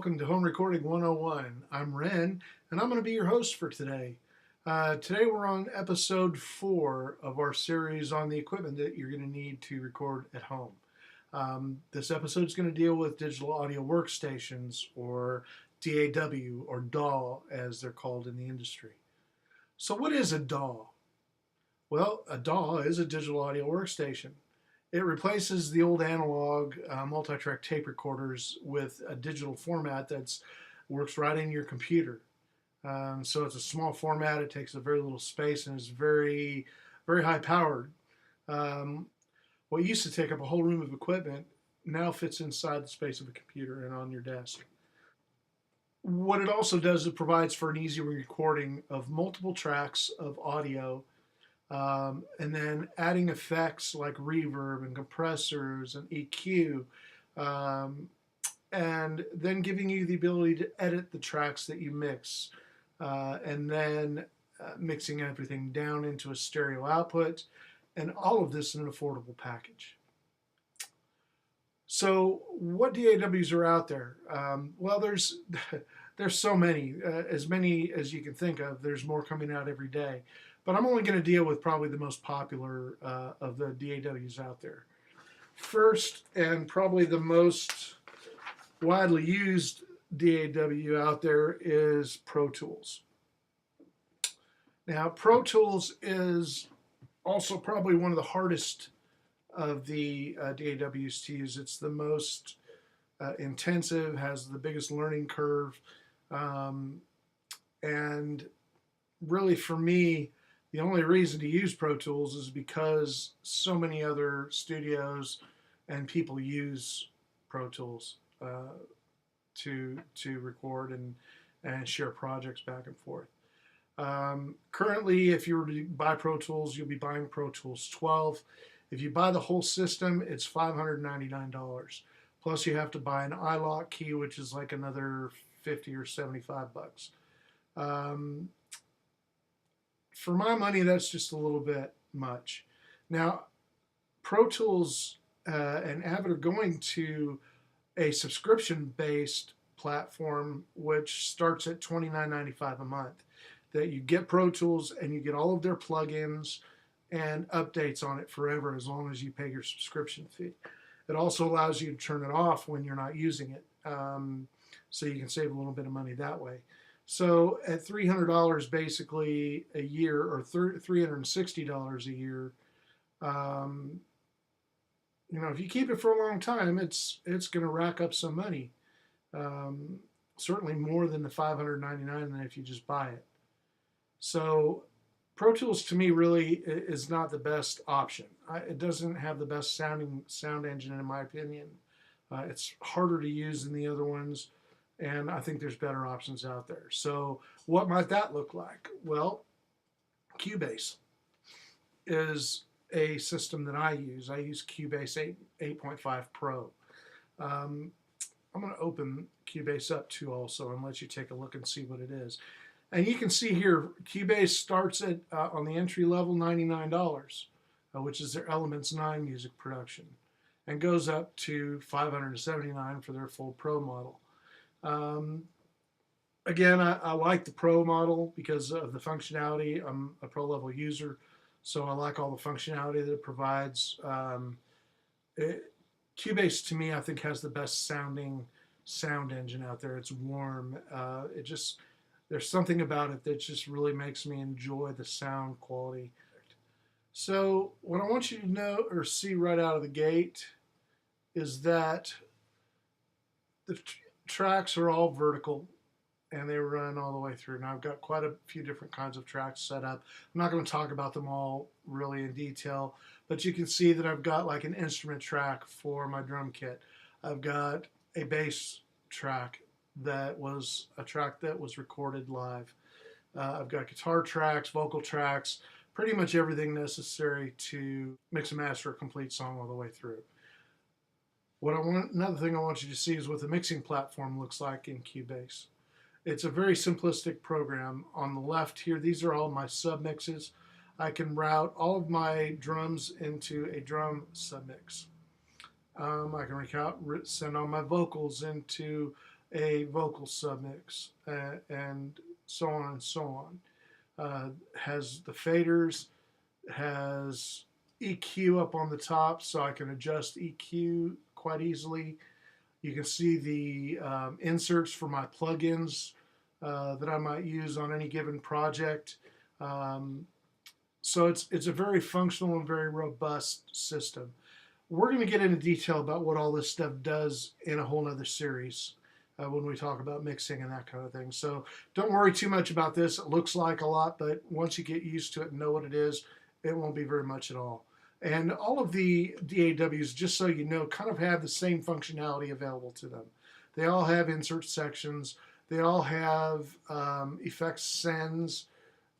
welcome to Home Recording 101. I'm Ren, and I'm going to be your host for today. Today we're on episode 4 of our series on the equipment that you're going to need to record at home. This episode is going to deal with digital audio workstations, or DAW, or DAW as they're called in the industry. So what is a DAW? Well, a DAW is a digital audio workstation. It replaces the old analog multi-track tape recorders with a digital format that works right in your computer. So it's a small format. It takes a very little space and is very, very high powered. What used to take up a whole room of equipment now fits inside the space of a computer and on your desk. What it also does is it provides for an easy recording of multiple tracks of audio. And then adding effects like reverb and compressors and EQ, and then giving you the ability to edit the tracks that you mix, and then mixing everything down into a stereo output, and all of this in an affordable package. So what DAWs are out there? Well, there's so many, as many as you can think of. There's more coming out every day. But I'm only going to deal with probably the most popular of the DAWs out there. First, and probably the most widely used DAW out there, is Pro Tools. Now, Pro Tools is also probably one of the hardest of the DAWs to use. It's the most intensive, has the biggest learning curve, and really for me, the only reason to use Pro Tools is because so many other studios and people use Pro Tools to record and share projects back and forth. Currently, if you were to buy Pro Tools, you'll be buying Pro Tools 12. If you buy the whole system, it's $599. Plus, you have to buy an iLock key, which is like another 50 or 75 bucks. For my money, that's just a little bit much. Now, Pro Tools and Avid are going to a subscription-based platform which starts at $29.95 a month. That you get Pro Tools and you get all of their plugins and updates on it forever as long as you pay your subscription fee. It also allows you to turn it off when you're not using it, so you can save a little bit of money that way. So at $300 basically a year, or $360 a year, if you keep it for a long time, it's going to rack up some money. Certainly more than the $599 than if you just buy it. So Pro Tools to me really is not the best option. It doesn't have the best sound engine in my opinion. It's harder to use than the other ones. And I think there's better options out there. So what might that look like? Well, Cubase is a system that I use. I use Cubase 8.5 Pro. I'm going to open Cubase up too also and let you take a look and see what it is. And you can see here, Cubase starts at, on the entry level, $99, which is their Elements 9 music production, and goes up to $579 for their full Pro model. Again, I like the Pro model because of the functionality. I'm a Pro level user, so I like all the functionality that it provides. Cubase to me, I think, has the best sounding sound engine out there. It's warm. There's something about it that just really makes me enjoy the sound quality. So what I want you to know or see right out of the gate is that the tracks are all vertical and they run all the way through. Now I've got quite a few different kinds of tracks set up. I'm not going to talk about them all really in detail, but you can see that I've got like an instrument track for my drum kit. I've got a bass track that was a track that was recorded live. I've got guitar tracks, vocal tracks, pretty much everything necessary to mix and master a complete song all the way through. Another thing I want you to see is what the mixing platform looks like in Cubase. It's a very simplistic program. On the left here, these are all my submixes. I can route all of my drums into a drum submix. I can send all my vocals into a vocal submix, and so on and so on. Has the faders, has EQ up on the top, so I can adjust EQ quite easily. You can see the inserts for my plugins that I might use on any given project. So it's a very functional and very robust system. We're going to get into detail about what all this stuff does in a whole nother series when we talk about mixing and that kind of thing. So don't worry too much about this. It looks like a lot, but once you get used to it and know what it is, it won't be very much at all. And all of the DAWs, just so you know, kind of have the same functionality available to them. They all have insert sections. They all have effects sends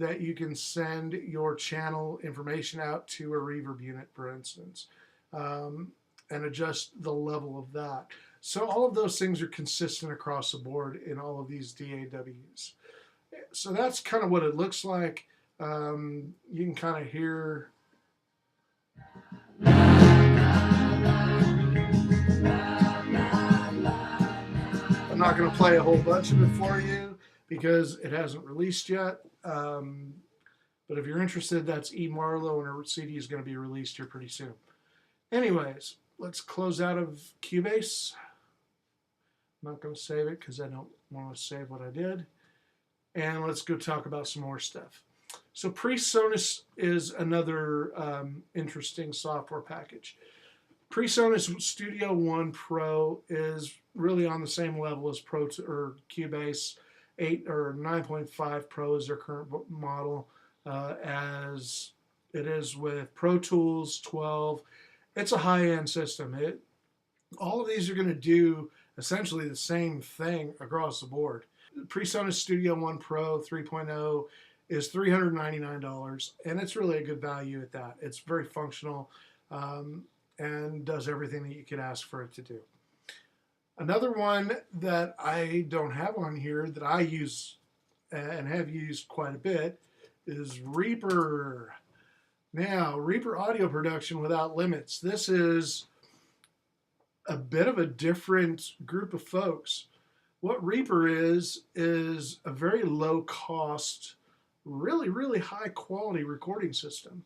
that you can send your channel information out to a reverb unit, for instance, and adjust the level of that. So all of those things are consistent across the board in all of these DAWs. So that's kind of what it looks like. You can kind of hear. I'm not going to play a whole bunch of it for you because it hasn't released yet. But if you're interested, that's E. Marlowe, and her CD is going to be released here pretty soon. Anyways, let's close out of Cubase. I'm not going to save it because I don't want to save what I did. And let's go talk about some more stuff. So PreSonus is another interesting software package. PreSonus Studio One Pro is really on the same level as Cubase 8 or 9.5 Pro is their current model, as it is with Pro Tools 12. It's a high-end system. All of these are going to do essentially the same thing across the board. PreSonus Studio One Pro 3.0 is $399, and it's really a good value at that. It's very functional and does everything that you could ask for it to do. Another one that I don't have on here that I use and have used quite a bit is Reaper. Now, Reaper Audio Production Without Limits. This is a bit of a different group of folks. What Reaper is a very low cost, really, really high quality recording system.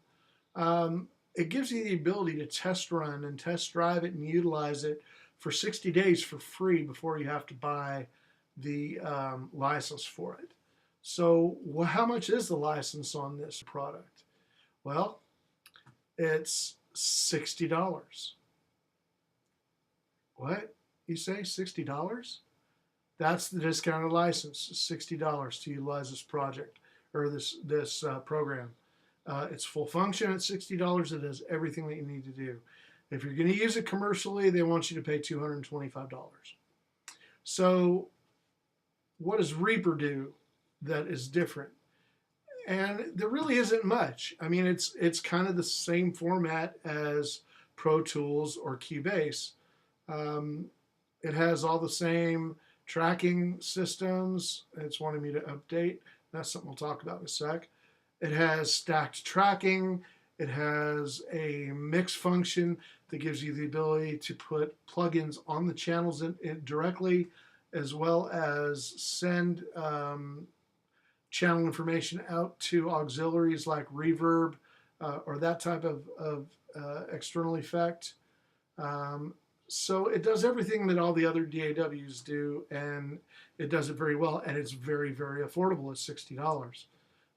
It gives you the ability to test run and test drive it and utilize it for 60 days for free before you have to buy the license for it. So how much is the license on this product? Well, it's $60. What? You say $60? That's the discounted license, $60 to utilize this project or this program. It's full function at $60. It does everything that you need to do. If you're going to use it commercially, they want you to pay $225. So what does Reaper do that is different? And there really isn't much. I mean, it's kind of the same format as Pro Tools or Cubase. It has all the same tracking systems. It's wanting me to update. That's something we'll talk about in a sec. It has stacked tracking. It has a mix function that gives you the ability to put plugins on the channels in directly, as well as send channel information out to auxiliaries like reverb or that type of external effect. So it does everything that all the other DAWs do, and it does it very well, and it's very, very affordable at $60.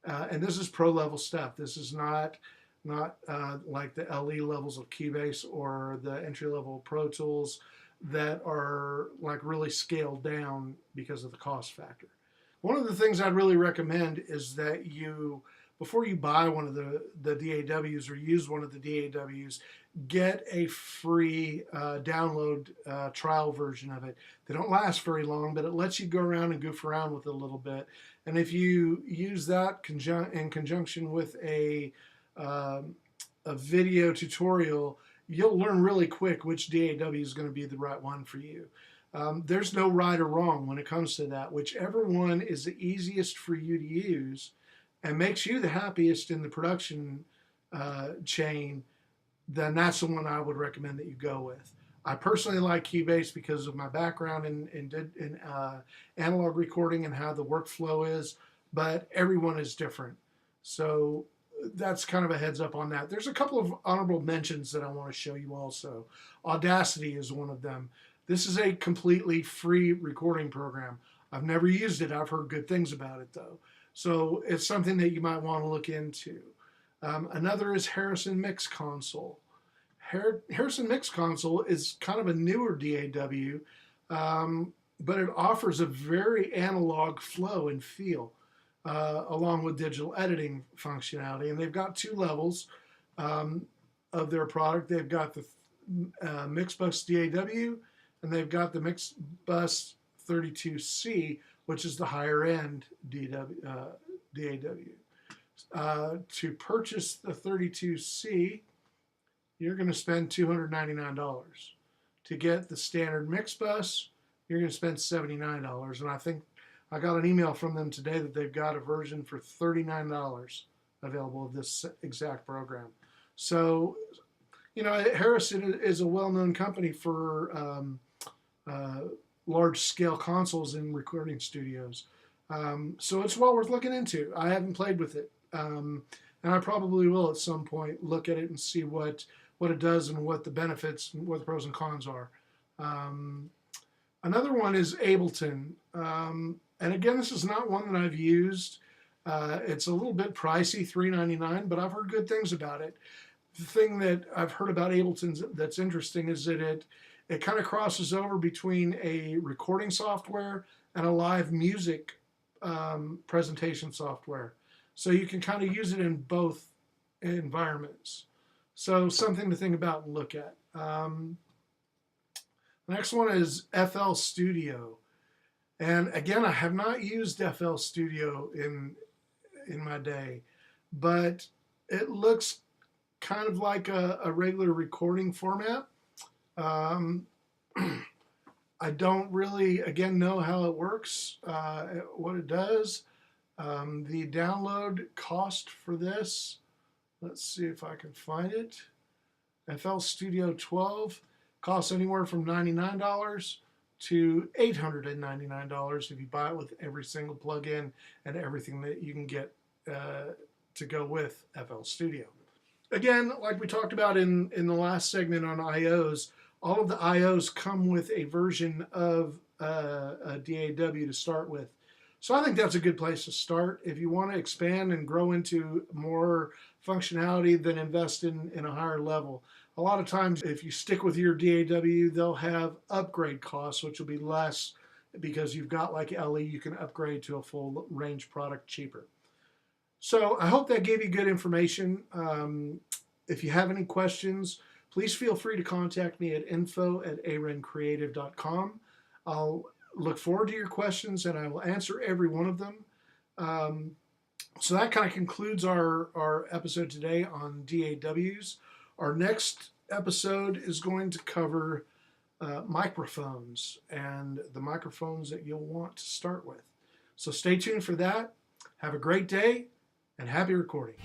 And this is pro level stuff. This is not like the LE levels of Cubase or the entry level Pro Tools that are like really scaled down because of the cost factor. One of the things I'd really recommend is that you, before you buy one of the DAWs or use one of the DAWs, get a free download trial version of it. They don't last very long, but it lets you go around and goof around with it a little bit. And if you use that in conjunction with a video tutorial, you'll learn really quick which DAW is going to be the right one for you. There's no right or wrong when it comes to that. Whichever one is the easiest for you to use and makes you the happiest in the production chain, then that's the one I would recommend that you go with. I personally like Cubase because of my background in analog recording and how the workflow is, but everyone is different. So that's kind of a heads up on that. There's a couple of honorable mentions that I want to show you also. Audacity is one of them. This is a completely free recording program. I've never used it. I've heard good things about it though. So it's something that you might want to look into. Another is Harrison Mix Console. Harrison Mix Console is kind of a newer DAW, but it offers a very analog flow and feel, along with digital editing functionality. And they've got two levels of their product. They've got the Mixbus DAW, and they've got the Mixbus 32C, which is the higher end DAW. To purchase the 32C, you're going to spend $299. To get the standard Mixbus, you're going to spend $79. And I think I got an email from them today that they've got a version for $39 available of this exact program. So, you know, Harrison is a well-known company for large-scale consoles in recording studios. So it's well worth looking into. I haven't played with it, and I probably will at some point look at it and see what it does and what the benefits and what the pros and cons are. Another one is Ableton. And again, this is not one that I've used. It's a little bit pricey, $3.99, but I've heard good things about it. The thing that I've heard about Ableton that's interesting is that it kind of crosses over between a recording software and a live music presentation software. So you can kind of use it in both environments. So something to think about and look at. The next one is FL Studio. And again, I have not used FL Studio in my day, but it looks kind of like a regular recording format. I don't really, again, know how it works, what it does. The download cost for this, let's see if I can find it. FL Studio 12 costs anywhere from $99 to $899 if you buy it with every single plugin and everything that you can get to go with FL Studio. Again, like we talked about in the last segment on IOs, all of the IOs come with a version of a DAW to start with. So I think that's a good place to start. If you want to expand and grow into more functionality, then invest in a higher level. A lot of times, if you stick with your DAW, they'll have upgrade costs, which will be less because you've got like LE, you can upgrade to a full range product cheaper. So I hope that gave you good information. If you have any questions, please feel free to contact me at info@arencreative.com. I'll look forward to your questions and I will answer every one of them. So that kind of concludes our episode today on DAWs. Our next episode is going to cover microphones and the microphones that you'll want to start with. So stay tuned for that. Have a great day and happy recording.